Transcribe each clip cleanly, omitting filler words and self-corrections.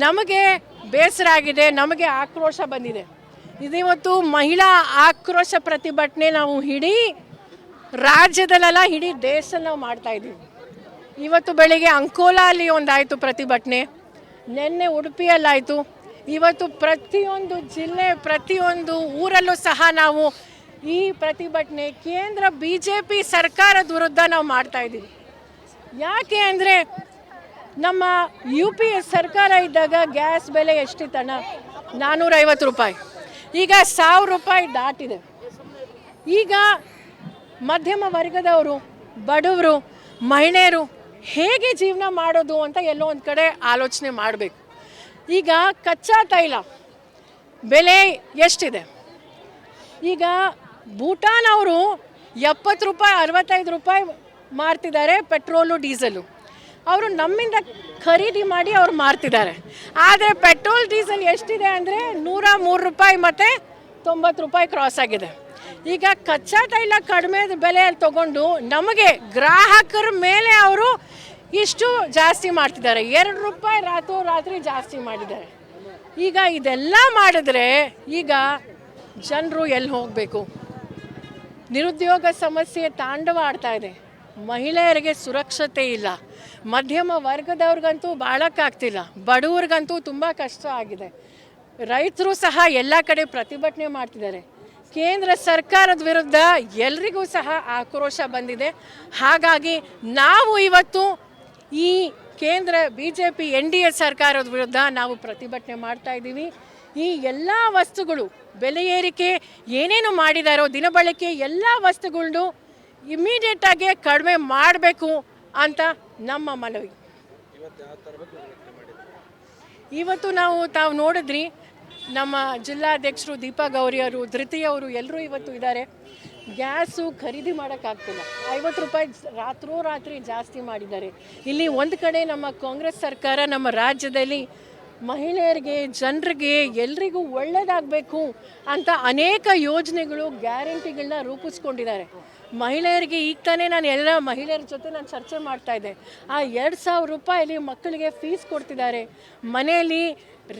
ನಮಗೆ ಬೇಸರ ಆಗಿದೆ, ನಮಗೆ ಆಕ್ರೋಶ ಬಂದಿದೆ. ಇದಿವತ್ತು ಮಹಿಳಾ ಆಕ್ರೋಶ ಪ್ರತಿಭಟನೆ ನಾವು ಇಡೀ ರಾಜ್ಯದಲ್ಲೆಲ್ಲ ಇಡೀ ದೇಶದಲ್ಲಿ ನಾವು ಮಾಡ್ತಾಯಿದ್ದೀವಿ. ಇವತ್ತು ಬೆಳಿಗ್ಗೆ ಅಂಕೋಲಾಲ್ಲಿ ಒಂದಾಯಿತು ಪ್ರತಿಭಟನೆ, ನಿನ್ನೆ ಉಡುಪಿಯಲ್ಲಾಯಿತು, ಇವತ್ತು ಪ್ರತಿಯೊಂದು ಜಿಲ್ಲೆ ಪ್ರತಿಯೊಂದು ಊರಲ್ಲೂ ಸಹ ನಾವು ಈ ಪ್ರತಿಭಟನೆ ಕೇಂದ್ರ BJP ಸರ್ಕಾರದ ವಿರುದ್ಧ ನಾವು ಮಾಡ್ತಾಯಿದ್ದೀವಿ. ಯಾಕೆ ಅಂದರೆ ನಮ್ಮ UP ಸರ್ಕಾರ ಇದ್ದಾಗ ಗ್ಯಾಸ್ ಬೆಲೆ ಎಷ್ಟಿತ್ತಣ್ಣ? 450 ರೂಪಾಯಿ, ಈಗ 1000 ರೂಪಾಯಿ ದಾಟಿದೆ. ಈಗ ಮಧ್ಯಮ ವರ್ಗದವರು, ಬಡವರು, ಮಹಿಳೆಯರು ಹೇಗೆ ಜೀವನ ಮಾಡೋದು ಅಂತ ಎಲ್ಲೋ ಒಂದು ಕಡೆ ಆಲೋಚನೆ ಮಾಡಬೇಕು. ಈಗ ಕಚ್ಚಾ ತೈಲ ಬೆಲೆ ಎಷ್ಟಿದೆ? ಈಗ ಭೂಟಾನ್ ಅವರು 70 ರೂಪಾಯಿ 65 ರೂಪಾಯಿ ಮಾರ್ತಿದ್ದಾರೆ ಪೆಟ್ರೋಲು ಡೀಸೆಲು. ಅವರು ನಮ್ಮಿಂದ ಖರೀದಿ ಮಾಡಿ ಅವ್ರು ಮಾರ್ತಿದ್ದಾರೆ. ಆದರೆ ಪೆಟ್ರೋಲ್ ಡೀಸೆಲ್ ಎಷ್ಟಿದೆ ಅಂದರೆ 103 ರೂಪಾಯಿ ಮತ್ತು 90 ರೂಪಾಯಿ ಕ್ರಾಸ್ ಆಗಿದೆ. ಈಗ ಕಚ್ಚಾ ತೈಲ ಕಡಿಮೆ ಬೆಲೆಯಲ್ಲಿ ತೊಗೊಂಡು ನಮಗೆ ಗ್ರಾಹಕರ ಮೇಲೆ ಅವರು ಇಷ್ಟು ಜಾಸ್ತಿ ಮಾಡ್ತಿದ್ದಾರೆ. 2 ರೂಪಾಯಿ ರಾತ್ರಿ ಜಾಸ್ತಿ ಮಾಡಿದ್ದಾರೆ. ಈಗ ಇದೆಲ್ಲ ಮಾಡಿದ್ರೆ ಈಗ ಜನರು ಎಲ್ಲಿ ಹೋಗಬೇಕು? ನಿರುದ್ಯೋಗ ಸಮಸ್ಯೆ ತಾಂಡವ ಆಡ್ತಾ ಇದೆ, ಮಹಿಳೆಯರಿಗೆ ಸುರಕ್ಷತೆ ಇಲ್ಲ, ಮಧ್ಯಮ ವರ್ಗದವ್ರಿಗಂತೂ ಬಾಳಕ್ಕಾಗ್ತಿಲ್ಲ, ಬಡವ್ರಿಗಂತೂ ತುಂಬ ಕಷ್ಟ ಆಗಿದೆ. ರೈತರು ಸಹ ಎಲ್ಲ ಕಡೆ ಪ್ರತಿಭಟನೆ ಮಾಡ್ತಿದ್ದಾರೆ. ಕೇಂದ್ರ ಸರ್ಕಾರದ ವಿರುದ್ಧ ಎಲ್ರಿಗೂ ಸಹ ಆಕ್ರೋಶ ಬಂದಿದೆ. ಹಾಗಾಗಿ ನಾವು ಇವತ್ತು ಈ ಕೇಂದ್ರ BJP NDA ಸರ್ಕಾರದ ವಿರುದ್ಧ ನಾವು ಪ್ರತಿಭಟನೆ ಮಾಡ್ತಾ ಇದ್ದೀವಿ. ಈ ಎಲ್ಲ ವಸ್ತುಗಳು ಬೆಲೆ ಏರಿಕೆ ಏನೇನು ಮಾಡಿದಾರೋ ದಿನಬಳಕೆ ಎಲ್ಲ ವಸ್ತುಗಳನ್ನು ಇಮಿಡಿಯೇಟಾಗಿ ಕಡಿಮೆ ಮಾಡಬೇಕು ಅಂತ ನಮ್ಮ ಮನವಿ. ಇವತ್ತು ತಾವು ನೋಡಿದ್ರಿ, ನಮ್ಮ ಜಿಲ್ಲಾಧ್ಯಕ್ಷರು ದೀಪಾ ಗೌರಿ ಅವರು, ಧೃತಿ ಅವರು ಎಲ್ಲರೂ ಇವತ್ತು ಇದ್ದಾರೆ. ಗ್ಯಾಸು ಖರೀದಿ ಮಾಡೋಕ್ಕಾಗ್ತಿಲ್ಲ, 50 ರೂಪಾಯಿ ರಾತ್ರಿ ಜಾಸ್ತಿ ಮಾಡಿದ್ದಾರೆ. ಇಲ್ಲಿ ಒಂದು ಕಡೆ ನಮ್ಮ ಕಾಂಗ್ರೆಸ್ ಸರ್ಕಾರ ನಮ್ಮ ರಾಜ್ಯದಲ್ಲಿ ಮಹಿಳೆಯರಿಗೆ, ಜನರಿಗೆ, ಎಲ್ರಿಗೂ ಒಳ್ಳೆಯದಾಗಬೇಕು ಅಂತ ಅನೇಕ ಯೋಜನೆಗಳು, ಗ್ಯಾರಂಟಿಗಳನ್ನ ರೂಪಿಸ್ಕೊಂಡಿದ್ದಾರೆ. ಮಹಿಳೆಯರಿಗೆ ಈಗ ತಾನೇ ನಾನು ಎಲ್ಲ ಮಹಿಳೆಯರ ಜೊತೆ ಚರ್ಚೆ ಮಾಡ್ತಾಯಿದ್ದೆ. ಆ 2000 ರೂಪಾಯಲ್ಲಿ ಮಕ್ಕಳಿಗೆ ಫೀಸ್ ಕೊಡ್ತಿದ್ದಾರೆ, ಮನೆಯಲ್ಲಿ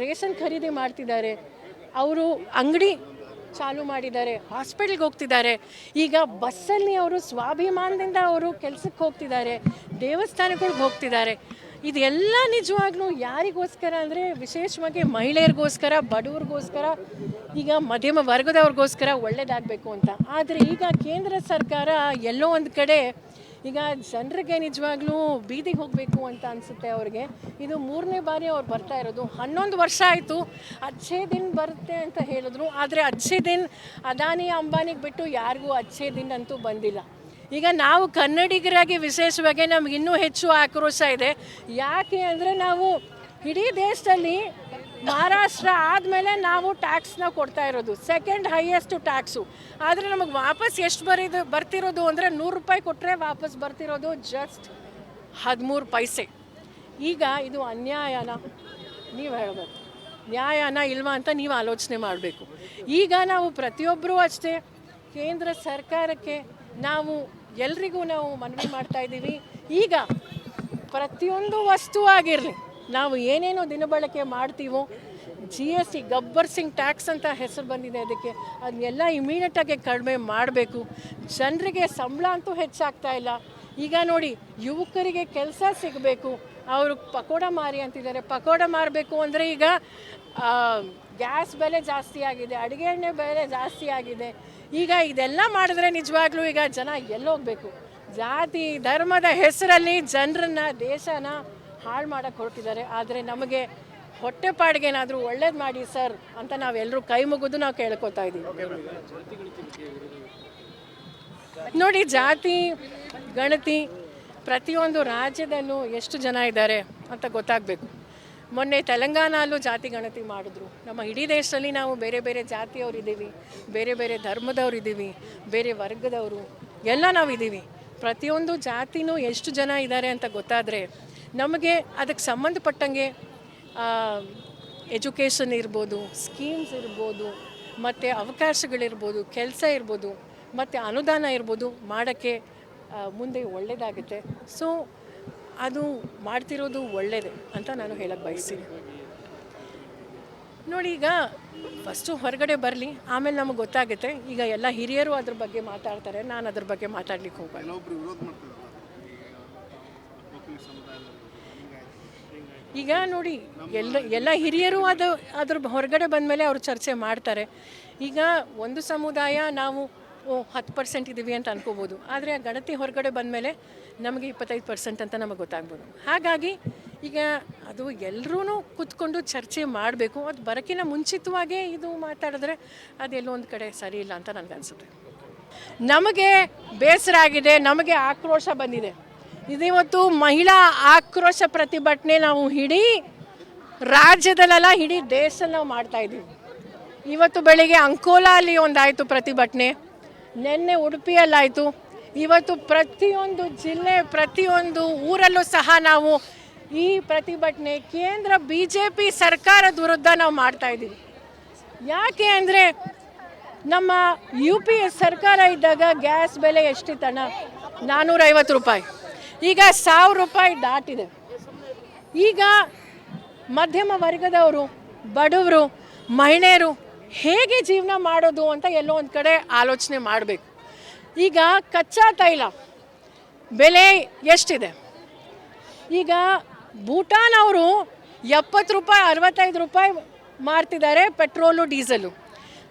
ರೇಷನ್ ಖರೀದಿ ಮಾಡ್ತಿದ್ದಾರೆ, ಅವರು ಅಂಗಡಿ ಚಾಲು ಮಾಡಿದ್ದಾರೆ, ಹಾಸ್ಪಿಟಲ್ಗೆ ಹೋಗ್ತಿದ್ದಾರೆ. ಈಗ ಬಸ್ಸಲ್ಲಿ ಅವರು ಸ್ವಾಭಿಮಾನದಿಂದ ಅವರು ಕೆಲಸಕ್ಕೆ ಹೋಗ್ತಿದ್ದಾರೆ, ದೇವಸ್ಥಾನಗಳಿಗೆ ಹೋಗ್ತಿದ್ದಾರೆ. ಇದೆಲ್ಲ ನಿಜವಾಗ್ಲೂ ಯಾರಿಗೋಸ್ಕರ ಅಂದರೆ ವಿಶೇಷವಾಗಿ ಮಹಿಳೆಯರಿಗೋಸ್ಕರ, ಬಡವ್ರಿಗೋಸ್ಕರ, ಈಗ ಮಧ್ಯಮ ವರ್ಗದವ್ರಿಗೋಸ್ಕರ ಒಳ್ಳೆಯದಾಗಬೇಕು ಅಂತ. ಆದರೆ ಈಗ ಕೇಂದ್ರ ಸರ್ಕಾರ ಎಲ್ಲೋ ಒಂದು ಕಡೆ ಈಗ ಜನರಿಗೆ ನಿಜವಾಗ್ಲೂ ಬೀದಿಗೆ ಹೋಗಬೇಕು ಅಂತ ಅನಿಸುತ್ತೆ ಅವ್ರಿಗೆ. ಇದು 3ನೇ ಬಾರಿ ಅವ್ರು ಬರ್ತಾ ಇರೋದು. 11 ವರ್ಷ ಆಯಿತು ಅಚ್ಚೇ ದಿನ ಬರುತ್ತೆ ಅಂತ ಹೇಳಿದ್ರು, ಆದರೆ ಅಚ್ಚೇ ದಿನ ಅದಾನಿ ಅಂಬಾನಿಗೆ ಬಿಟ್ಟು ಯಾರಿಗೂ ಅಚ್ಚೇ ದಿನ ಅಂತೂ ಬಂದಿಲ್ಲ. ಈಗ ನಾವು ಕನ್ನಡಿಗರಾಗಿ ವಿಶೇಷವಾಗಿ ನಮ್ಗೆ ಇನ್ನೂ ಹೆಚ್ಚು ಆಕ್ರೋಶ ಇದೆ. ಯಾಕೆ ಅಂದರೆ ನಾವು ಇಡೀ ದೇಶದಲ್ಲಿ ಮಹಾರಾಷ್ಟ್ರ ಆದಮೇಲೆ ನಾವು ಟ್ಯಾಕ್ಸ್ನ ಕೊಡ್ತಾ ಇರೋದು, ಸೆಕೆಂಡ್ ಹೈಯೆಸ್ಟು ಟ್ಯಾಕ್ಸು. ಆದರೆ ನಮಗೆ ವಾಪಸ್ ಎಷ್ಟು ಬರ್ತಿರೋದು ಅಂದರೆ 100 ರೂಪಾಯಿ ಕೊಟ್ಟರೆ ವಾಪಸ್ ಬರ್ತಿರೋದು ಜಸ್ಟ್ 13 ಪೈಸೆ. ಈಗ ಇದು ಅನ್ಯಾಯನ? ನೀವು ಹೇಳಬೇಕು, ನ್ಯಾಯನ ಇಲ್ವಾ ಅಂತ ನೀವು ಆಲೋಚನೆ ಮಾಡಬೇಕು. ಈಗ ನಾವು ಪ್ರತಿಯೊಬ್ಬರೂ ಅಷ್ಟೇ ಕೇಂದ್ರ ಸರ್ಕಾರಕ್ಕೆ ನಾವು ಎಲ್ರಿಗೂ ನಾವು ಮನವಿ ಮಾಡ್ತಾಯಿದ್ದೀವಿ. ಈಗ ಪ್ರತಿಯೊಂದು ವಸ್ತು ಆಗಿರಲಿ, ನಾವು ಏನೇನೋ ದಿನಬಳಕೆ ಮಾಡ್ತೀವೋ, GST ಗಬ್ಬರ್ ಸಿಂಗ್ ಟ್ಯಾಕ್ಸ್ ಅಂತ ಹೆಸರು ಬಂದಿದೆ ಅದಕ್ಕೆ, ಅದನ್ನೆಲ್ಲ ಇಮಿಡಿಯೇಟಾಗಿ ಕಡಿಮೆ ಮಾಡಬೇಕು. ಜನರಿಗೆ ಸಂಬಳ ಅಂತೂ ಹೆಚ್ಚಾಗ್ತಾ ಇಲ್ಲ. ಈಗ ನೋಡಿ, ಯುವಕರಿಗೆ ಕೆಲಸ ಸಿಗಬೇಕು, ಅವರು ಪಕೋಡ ಮಾರಿ ಅಂತಿದ್ದಾರೆ. ಪಕೋಡ ಮಾರಬೇಕು ಅಂದರೆ ಈಗ ಗ್ಯಾಸ್ ಬೆಲೆ ಜಾಸ್ತಿ ಆಗಿದೆ, ಅಡುಗೆ ಎಣ್ಣೆ ಬೆಲೆ ಜಾಸ್ತಿ ಆಗಿದೆ. ಈಗ ಇದೆಲ್ಲ ಮಾಡಿದ್ರೆ ನಿಜವಾಗ್ಲೂ ಈಗ ಜನ ಎಲ್ಲೋಗಬೇಕು? ಜಾತಿ ಧರ್ಮದ ಹೆಸರಲ್ಲಿ ಜನರನ್ನ, ದೇಶನ ಹಾಳು ಮಾಡೋಕ್ಕೆ ಹೊರಟಿದ್ದಾರೆ. ಆದರೆ ನಮಗೆ ಹೊಟ್ಟೆಪಾಡಿಗೇನಾದರೂ ಒಳ್ಳೇದು ಮಾಡಿ ಸರ್ ಅಂತ ನಾವೆಲ್ಲರೂ ಕೈ ಮುಗಿದು ನಾವು ಕೇಳ್ಕೊತಾ ಇದ್ದೀವಿ. ನೋಡಿ, ಜಾತಿ ಗಣತಿ ಪ್ರತಿಯೊಂದು ರಾಜ್ಯದಲ್ಲೂ ಎಷ್ಟು ಜನ ಇದ್ದಾರೆ ಅಂತ ಗೊತ್ತಾಗಬೇಕು. ಮೊನ್ನೆ ತೆಲಂಗಾಣಲ್ಲೂ ಜಾತಿ ಗಣತಿ ಮಾಡಿದ್ರು. ನಮ್ಮ ಇಡೀ ದೇಶದಲ್ಲಿ ನಾವು ಬೇರೆ ಬೇರೆ ಜಾತಿಯವರಿದ್ದೀವಿ, ಬೇರೆ ಬೇರೆ ಧರ್ಮದವರಿದ್ದೀವಿ, ಬೇರೆ ವರ್ಗದವರು ಎಲ್ಲ ನಾವಿದ್ದೀವಿ. ಪ್ರತಿಯೊಂದು ಜಾತಿನೂ ಎಷ್ಟು ಜನ ಇದ್ದಾರೆ ಅಂತ ಗೊತ್ತಾದರೆ ನಮಗೆ ಅದಕ್ಕೆ ಸಂಬಂಧಪಟ್ಟಂಗೆ ಎಜುಕೇಷನ್ ಇರ್ಬೋದು, ಸ್ಕೀಮ್ಸ್ ಇರ್ಬೋದು, ಮತ್ತು ಅವಕಾಶಗಳಿರ್ಬೋದು, ಕೆಲಸ ಇರ್ಬೋದು, ಮತ್ತು ಅನುದಾನ ಇರ್ಬೋದು ಮಾಡೋಕ್ಕೆ ಮುಂದೆ ಒಳ್ಳೆಯದಾಗುತ್ತೆ. ಸೊ ಅದು ಮಾಡ್ತಿರೋದು ಒಳ್ಳೆಯದೇ ಅಂತ ನಾನು ಹೇಳಕ್ಕೆ ಬಯಸ್ತೀನಿ. ನೋಡಿ, ಈಗ ಫಸ್ಟು ಹೊರಗಡೆ ಬರಲಿ, ಆಮೇಲೆ ನಮಗೆ ಗೊತ್ತಾಗುತ್ತೆ. ಈಗ ಎಲ್ಲ ಹಿರಿಯರು ಅದ್ರ ಬಗ್ಗೆ ಮಾತಾಡ್ತಾರೆ, ನಾನು ಅದ್ರ ಬಗ್ಗೆ ಮಾತಾಡ್ಲಿಕ್ಕೆ ಹೋಗಲ್ಲ. ಈಗ ನೋಡಿ, ಎಲ್ಲ ಹಿರಿಯರು ಅದ್ರ ಹೊರಗಡೆ ಬಂದಮೇಲೆ ಅವರು ಚರ್ಚೆ ಮಾಡ್ತಾರೆ. ಈಗ ಒಂದು ಸಮುದಾಯ ನಾವು 10% ಇದ್ದೀವಿ ಅಂತ ಅನ್ಕೋಬೋದು, ಆದರೆ ಆ ಗಣತಿ ಹೊರಗಡೆ ಬಂದಮೇಲೆ ನಮಗೆ 25% ಅಂತ ನಮಗೆ ಗೊತ್ತಾಗ್ಬೋದು. ಹಾಗಾಗಿ ಈಗ ಅದು ಎಲ್ಲರೂ ಕೂತ್ಕೊಂಡು ಚರ್ಚೆ ಮಾಡಬೇಕು. ಅದು ಬರೋಕ್ಕಿಂತ ಮುಂಚಿತವಾಗೇ ಇದು ಮಾತಾಡಿದ್ರೆ ಅದೆಲ್ಲೋ ಒಂದು ಕಡೆ ಸರಿ ಇಲ್ಲ ಅಂತ ನನಗನ್ಸುತ್ತೆ. ನಮಗೆ ಬೇಸರ ಆಗಿದೆ, ನಮಗೆ ಆಕ್ರೋಶ ಬಂದಿದೆ. ಇದಿವತ್ತು ಮಹಿಳಾ ಆಕ್ರೋಶ ಪ್ರತಿಭಟನೆ ನಾವು ಇಡೀ ರಾಜ್ಯದಲ್ಲೆಲ್ಲ ಇಡೀ ದೇಶದಲ್ಲಿ ನಾವು ಮಾಡ್ತಾಯಿದ್ದೀವಿ. ಇವತ್ತು ಬೆಳಿಗ್ಗೆ ಅಂಕೋಲಾ ಅಲ್ಲಿ ಒಂದಾಯಿತು ಪ್ರತಿಭಟನೆ, ನಿನ್ನೆ ಉಡುಪಿಯಲ್ಲಾಯಿತು, ಇವತ್ತು ಪ್ರತಿಯೊಂದು ಜಿಲ್ಲೆ ಪ್ರತಿಯೊಂದು ಊರಲ್ಲೂ ಸಹ ನಾವು ಈ ಪ್ರತಿಭಟನೆ ಕೇಂದ್ರ BJP ಸರ್ಕಾರದ ವಿರುದ್ಧ ನಾವು ಮಾಡ್ತಾಯಿದ್ದೀವಿ. ಯಾಕೆ ಅಂದರೆ ನಮ್ಮ UPA ಸರ್ಕಾರ ಇದ್ದಾಗ ಗ್ಯಾಸ್ ಬೆಲೆ ಎಷ್ಟಿತ್ತಣ್ಣ? 450 ರೂಪಾಯಿ, ಈಗ 1000 ರೂಪಾಯಿ ದಾಟಿದೆ. ಈಗ ಮಧ್ಯಮ ವರ್ಗದವರು, ಬಡವರು, ಮಹಿಳೆಯರು ಹೇಗೆ ಜೀವನ ಮಾಡೋದು ಅಂತ ಎಲ್ಲೋ ಒಂದು ಕಡೆ ಆಲೋಚನೆ ಮಾಡಬೇಕು. ಈಗ ಕಚ್ಚಾ ತೈಲ ಬೆಲೆ ಎಷ್ಟಿದೆ? ಈಗ ಭೂಟಾನ್ ಅವರು 70 ರೂಪಾಯಿ 65 ರೂಪಾಯಿ ಮಾರ್ತಿದ್ದಾರೆ ಪೆಟ್ರೋಲು ಡೀಸೆಲು.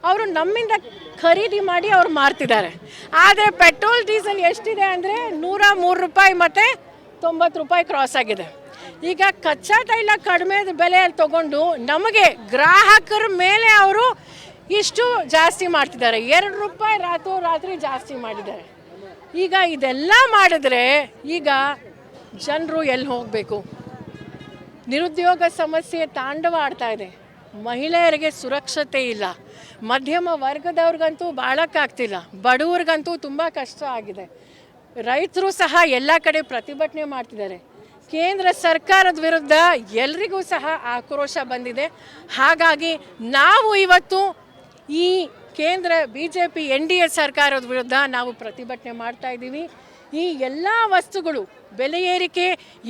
ಅವರು ನಮ್ಮಿಂದ ಖರೀದಿ ಮಾಡಿ ಅವ್ರು ಮಾರ್ತಿದ್ದಾರೆ. ಆದರೆ ಪೆಟ್ರೋಲ್ ಡೀಸೆಲ್ ಎಷ್ಟಿದೆ ಅಂದರೆ 103 ರೂಪಾಯಿ ಮತ್ತು 90 ರೂಪಾಯಿ ಕ್ರಾಸ್ ಆಗಿದೆ. ಈಗ ಕಚ್ಚಾ ತೈಲ ಕಡಿಮೆ ಬೆಲೆಯಲ್ಲಿ ತೊಗೊಂಡು ನಮಗೆ ಗ್ರಾಹಕರ ಮೇಲೆ ಅವರು ಇಷ್ಟು ಜಾಸ್ತಿ ಮಾಡ್ತಿದ್ದಾರೆ. 2 ರೂಪಾಯಿ ರಾತ್ರಿ ಜಾಸ್ತಿ ಮಾಡಿದ್ದಾರೆ. ಈಗ ಇದೆಲ್ಲ ಮಾಡಿದ್ರೆ ಈಗ ಜನರು ಎಲ್ಲಿ ಹೋಗಬೇಕು? ನಿರುದ್ಯೋಗ ಸಮಸ್ಯೆ ತಾಂಡವ ಆಡ್ತಾ ಇದೆ, ಮಹಿಳೆಯರಿಗೆ ಸುರಕ್ಷತೆ ಇಲ್ಲ, ಮಧ್ಯಮ ವರ್ಗದವ್ರಿಗಂತೂ ಬಾಳಕ್ಕಾಗ್ತಿಲ್ಲ, ಬಡವ್ರಿಗಂತೂ ತುಂಬ ಕಷ್ಟ ಆಗಿದೆ. ರೈತರು ಸಹ ಎಲ್ಲ ಕಡೆ ಪ್ರತಿಭಟನೆ ಮಾಡ್ತಿದ್ದಾರೆ. ಕೇಂದ್ರ ಸರ್ಕಾರದ ವಿರುದ್ಧ ಎಲ್ರಿಗೂ ಸಹ ಆಕ್ರೋಶ ಬಂದಿದೆ. ಹಾಗಾಗಿ ನಾವು ಇವತ್ತು ಈ ಕೇಂದ್ರ BJP NDA ಸರ್ಕಾರದ ವಿರುದ್ಧ ನಾವು ಪ್ರತಿಭಟನೆ ಮಾಡ್ತಾ ಇದ್ದೀವಿ. ಈ ಎಲ್ಲ ವಸ್ತುಗಳು ಬೆಲೆ ಏರಿಕೆ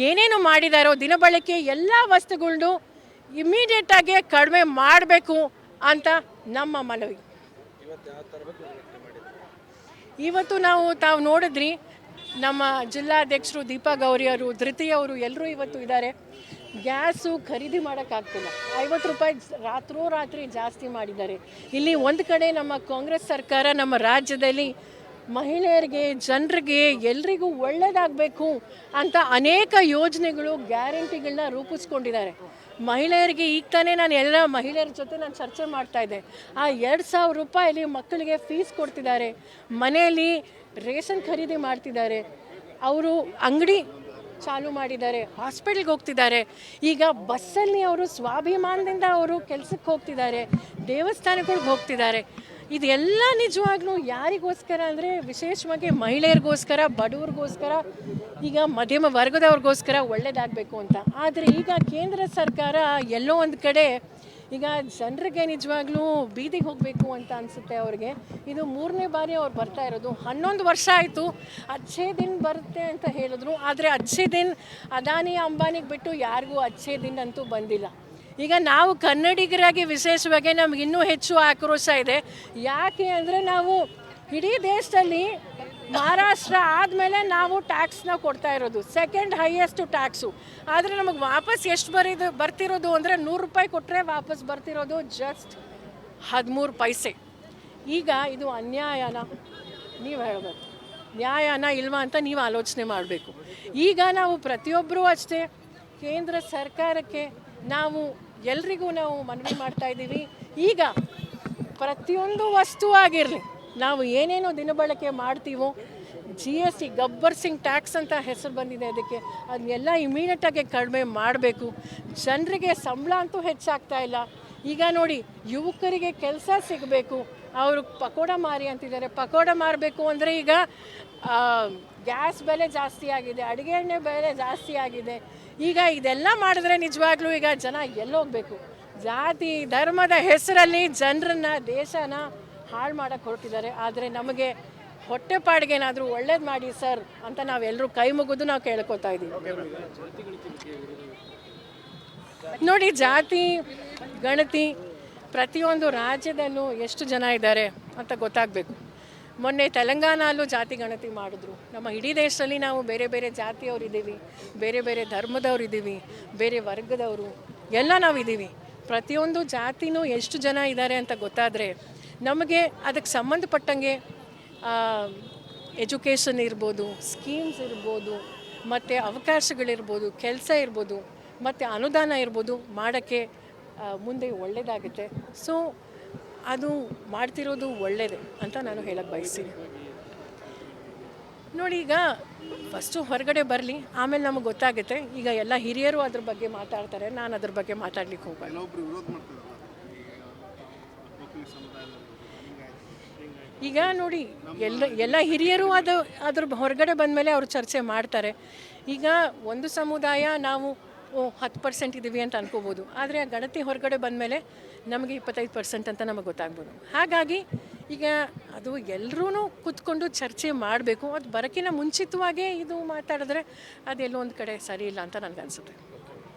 ಏನೇನು ಮಾಡಿದಾರೋ ದಿನಬಳಕೆ ಎಲ್ಲ ವಸ್ತುಗಳನ್ನು ಇಮಿಡಿಯೇಟಾಗಿ ಕಡಿಮೆ ಮಾಡಬೇಕು ಅಂತ ನಮ್ಮ ಮನವಿ. ಇವತ್ತು ತಾವು ನೋಡಿದ್ರಿ, ನಮ್ಮ ಜಿಲ್ಲಾಧ್ಯಕ್ಷರು ದೀಪಾ ಗೌರಿ ಅವರು, ಧೃತಿ ಅವರು ಎಲ್ಲರೂ ಇವತ್ತು ಇದ್ದಾರೆ. ಗ್ಯಾಸು ಖರೀದಿ ಮಾಡೋಕ್ಕಾಗ್ತಿಲ್ಲ, 50 ರೂಪಾಯಿ ರಾತ್ರಿ ಜಾಸ್ತಿ ಮಾಡಿದ್ದಾರೆ. ಇಲ್ಲಿ ಒಂದು ಕಡೆ ನಮ್ಮ ಕಾಂಗ್ರೆಸ್ ಸರ್ಕಾರ ನಮ್ಮ ರಾಜ್ಯದಲ್ಲಿ ಮಹಿಳೆಯರಿಗೆ, ಜನರಿಗೆ, ಎಲ್ರಿಗೂ ಒಳ್ಳೆಯದಾಗಬೇಕು ಅಂತ ಅನೇಕ ಯೋಜನೆಗಳು, ಗ್ಯಾರಂಟಿಗಳನ್ನ ರೂಪಿಸ್ಕೊಂಡಿದ್ದಾರೆ. ಮಹಿಳೆಯರಿಗೆ ಈಗ ತಾನೇ ನಾನು ಎಲ್ಲ ಮಹಿಳೆಯರ ಜೊತೆ ಚರ್ಚೆ ಮಾಡ್ತಾಯಿದ್ದೆ. ಆ 2000 ರೂಪಾಯಲ್ಲಿ ಮಕ್ಕಳಿಗೆ ಫೀಸ್ ಕೊಡ್ತಿದ್ದಾರೆ, ಮನೆಯಲ್ಲಿ ರೇಷನ್ ಖರೀದಿ ಮಾಡ್ತಿದ್ದಾರೆ, ಅವರು ಅಂಗಡಿ ಚಾಲು ಮಾಡಿದ್ದಾರೆ, ಹಾಸ್ಪಿಟಲ್ಗೆ ಹೋಗ್ತಿದ್ದಾರೆ. ಈಗ ಬಸ್ಸಲ್ಲಿ ಅವರು ಸ್ವಾಭಿಮಾನದಿಂದ ಅವರು ಕೆಲಸಕ್ಕೆ ಹೋಗ್ತಿದ್ದಾರೆ, ದೇವಸ್ಥಾನಗಳಿಗೆ ಹೋಗ್ತಿದ್ದಾರೆ. ಇದೆಲ್ಲ ನಿಜವಾಗ್ಲೂ ಯಾರಿಗೋಸ್ಕರ ಅಂದರೆ ವಿಶೇಷವಾಗಿ ಮಹಿಳೆಯರಿಗೋಸ್ಕರ, ಬಡವ್ರಿಗೋಸ್ಕರ, ಈಗ ಮಧ್ಯಮ ವರ್ಗದವ್ರಿಗೋಸ್ಕರ ಒಳ್ಳೆಯದಾಗಬೇಕು ಅಂತ. ಆದರೆ ಈಗ ಕೇಂದ್ರ ಸರ್ಕಾರ ಎಲ್ಲೋ ಒಂದು ಕಡೆ ಈಗ ಜನರಿಗೆ ನಿಜವಾಗ್ಲೂ ಬೀದಿಗೆ ಹೋಗಬೇಕು ಅಂತ ಅನಿಸುತ್ತೆ ಅವ್ರಿಗೆ. ಇದು 3ನೇ ಬಾರಿ ಅವ್ರು ಬರ್ತಾ ಇರೋದು. 11 ವರ್ಷ ಆಯಿತು ಅಚ್ಚೇ ದಿನ ಬರುತ್ತೆ ಅಂತ ಹೇಳಿದ್ರು, ಆದರೆ ಅಚ್ಚೇ ದಿನ ಅದಾನಿ ಅಂಬಾನಿಗೆ ಬಿಟ್ಟು ಯಾರಿಗೂ ಅಚ್ಚೇ ದಿನ ಅಂತೂ ಬಂದಿಲ್ಲ. ಈಗ ನಾವು ಕನ್ನಡಿಗರಾಗಿ ವಿಶೇಷವಾಗಿ ನಮ್ಗೆ ಇನ್ನೂ ಹೆಚ್ಚು ಆಕ್ರೋಶ ಇದೆ. ಯಾಕೆ ಅಂದರೆ ನಾವು ಇಡೀ ದೇಶದಲ್ಲಿ ಮಹಾರಾಷ್ಟ್ರ ಆದಮೇಲೆ ನಾವು ಟ್ಯಾಕ್ಸ್ನ ಕೊಡ್ತಾ ಇರೋದು, ಸೆಕೆಂಡ್ ಹೈಯೆಸ್ಟು ಟ್ಯಾಕ್ಸು. ಆದರೆ ನಮಗೆ ವಾಪಸ್ ಎಷ್ಟು ಬರ್ತಿರೋದು ಅಂದರೆ 100 ರೂಪಾಯಿ ಕೊಟ್ಟರೆ ವಾಪಸ್ ಬರ್ತಿರೋದು ಜಸ್ಟ್ 13 ಪೈಸೆ. ಈಗ ಇದು ಅನ್ಯಾಯನ? ನೀವು ಹೇಳಬೇಕು, ನ್ಯಾಯನ ಇಲ್ವಾ ಅಂತ ನೀವು ಆಲೋಚನೆ ಮಾಡಬೇಕು. ಈಗ ನಾವು ಪ್ರತಿಯೊಬ್ಬರೂ ಅಷ್ಟೇ ಕೇಂದ್ರ ಸರ್ಕಾರಕ್ಕೆ ಎಲ್ರಿಗೂ ನಾವು ಮನವಿ ಮಾಡ್ತಾ ಇದ್ದೀವಿ. ಈಗ ಪ್ರತಿಯೊಂದು ವಸ್ತು ಆಗಿರಲಿ, ನಾವು ಏನೇನೋ ದಿನಬಳಕೆ ಮಾಡ್ತೀವೋ, GST ಗಬ್ಬರ್ ಸಿಂಗ್ ಟ್ಯಾಕ್ಸ್ ಅಂತ ಹೆಸರು ಬಂದಿದೆ ಅದಕ್ಕೆ, ಅದನ್ನೆಲ್ಲ ಇಮಿಡಿಯೇಟಾಗಿ ಕಡಿಮೆ ಮಾಡಬೇಕು. ಜನರಿಗೆ ಸಂಬಳ ಅಂತೂ ಹೆಚ್ಚಾಗ್ತಾ ಇಲ್ಲ. ಈಗ ನೋಡಿ, ಯುವಕರಿಗೆ ಕೆಲಸ ಸಿಗಬೇಕು, ಅವರು ಪಕೋಡ ಮಾರಿ ಅಂತಿದ್ದಾರೆ. ಪಕೋಡ ಮಾರಬೇಕು ಅಂದರೆ ಈಗ ಗ್ಯಾಸ್ ಬೆಲೆ ಜಾಸ್ತಿ ಆಗಿದೆ, ಅಡುಗೆ ಎಣ್ಣೆ ಬೆಲೆ ಜಾಸ್ತಿ ಆಗಿದೆ. ಈಗ ಇದೆಲ್ಲ ಮಾಡಿದ್ರೆ ನಿಜವಾಗ್ಲೂ ಈಗ ಜನ ಎಲ್ಲೋಗಬೇಕು? ಜಾತಿ ಧರ್ಮದ ಹೆಸರಲ್ಲಿ ಜನರನ್ನ, ದೇಶನ ಹಾಳು ಮಾಡೋಕ್ಕೆ ಹೊರಟಿದ್ದಾರೆ. ಆದರೆ ನಮಗೆ ಹೊಟ್ಟೆಪಾಡಿಗೇನಾದರೂ ಒಳ್ಳೇದು ಮಾಡಿ ಸರ್ ಅಂತ ನಾವೆಲ್ಲರೂ ಕೈ ಮುಗಿದು ನಾವು ಕೇಳ್ಕೊತಾ ಇದ್ದೀವಿ. ನೋಡಿ, ಜಾತಿ ಗಣತಿ ಪ್ರತಿಯೊಂದು ರಾಜ್ಯದಲ್ಲೂ ಎಷ್ಟು ಜನ ಇದ್ದಾರೆ ಅಂತ ಗೊತ್ತಾಗಬೇಕು. ಮೊನ್ನೆ ತೆಲಂಗಾಣಲ್ಲೂ ಜಾತಿ ಗಣತಿ ಮಾಡಿದ್ರು. ನಮ್ಮ ಇಡೀ ದೇಶದಲ್ಲಿ ನಾವು ಬೇರೆ ಬೇರೆ ಜಾತಿಯವರಿದ್ದೀವಿ, ಬೇರೆ ಬೇರೆ ಧರ್ಮದವರಿದ್ದೀವಿ, ಬೇರೆ ವರ್ಗದವರು ಎಲ್ಲ ನಾವಿದ್ದೀವಿ. ಪ್ರತಿಯೊಂದು ಜಾತಿನೂ ಎಷ್ಟು ಜನ ಇದ್ದಾರೆ ಅಂತ ಗೊತ್ತಾದರೆ ನಮಗೆ ಅದಕ್ಕೆ ಸಂಬಂಧಪಟ್ಟಂಗೆ ಎಜುಕೇಷನ್ ಇರ್ಬೋದು, ಸ್ಕೀಮ್ಸ್ ಇರ್ಬೋದು, ಮತ್ತು ಅವಕಾಶಗಳಿರ್ಬೋದು, ಕೆಲಸ ಇರ್ಬೋದು, ಮತ್ತು ಅನುದಾನ ಇರ್ಬೋದು ಮಾಡೋಕ್ಕೆ ಮುಂದೆ ಒಳ್ಳೆಯದಾಗುತ್ತೆ. ಸೊ ಅದು ಮಾಡ್ತಿರೋದು ಒಳ್ಳೆಯದೇ ಅಂತ ನಾನು ಹೇಳಕ್ಕೆ ಬಯಸ್ತೀನಿ. ನೋಡಿ, ಈಗ ಫಸ್ಟು ಹೊರಗಡೆ ಬರಲಿ, ಆಮೇಲೆ ನಮಗೆ ಗೊತ್ತಾಗುತ್ತೆ. ಈಗ ಎಲ್ಲ ಹಿರಿಯರು ಅದ್ರ ಬಗ್ಗೆ ಮಾತಾಡ್ತಾರೆ, ನಾನು ಅದ್ರ ಬಗ್ಗೆ ಮಾತಾಡ್ಲಿಕ್ಕೆ ಹೋಗಲ್ಲ. ಈಗ ನೋಡಿ, ಎಲ್ಲ ಹಿರಿಯರು ಅದ್ರ ಹೊರಗಡೆ ಬಂದಮೇಲೆ ಅವರು ಚರ್ಚೆ ಮಾಡ್ತಾರೆ. ಈಗ ಒಂದು ಸಮುದಾಯ ನಾವು 10% ಇದ್ದೀವಿ ಅಂತ ಅನ್ಕೋಬೋದು, ಆದರೆ ಆ ಗಣತಿ ಹೊರಗಡೆ ಬಂದಮೇಲೆ ನಮಗೆ 25% ಅಂತ ನಮಗೆ ಗೊತ್ತಾಗ್ಬೋದು. ಹಾಗಾಗಿ ಈಗ ಅದು ಎಲ್ಲರೂ ಕೂತ್ಕೊಂಡು ಚರ್ಚೆ ಮಾಡಬೇಕು. ಅದು ಬರೋಕ್ಕಿಂತ ಮುಂಚಿತವಾಗೇ ಇದು ಮಾತಾಡಿದ್ರೆ ಅದೆಲ್ಲೋ ಒಂದು ಕಡೆ ಸರಿ ಇಲ್ಲ ಅಂತ ನನಗನ್ಸುತ್ತೆ.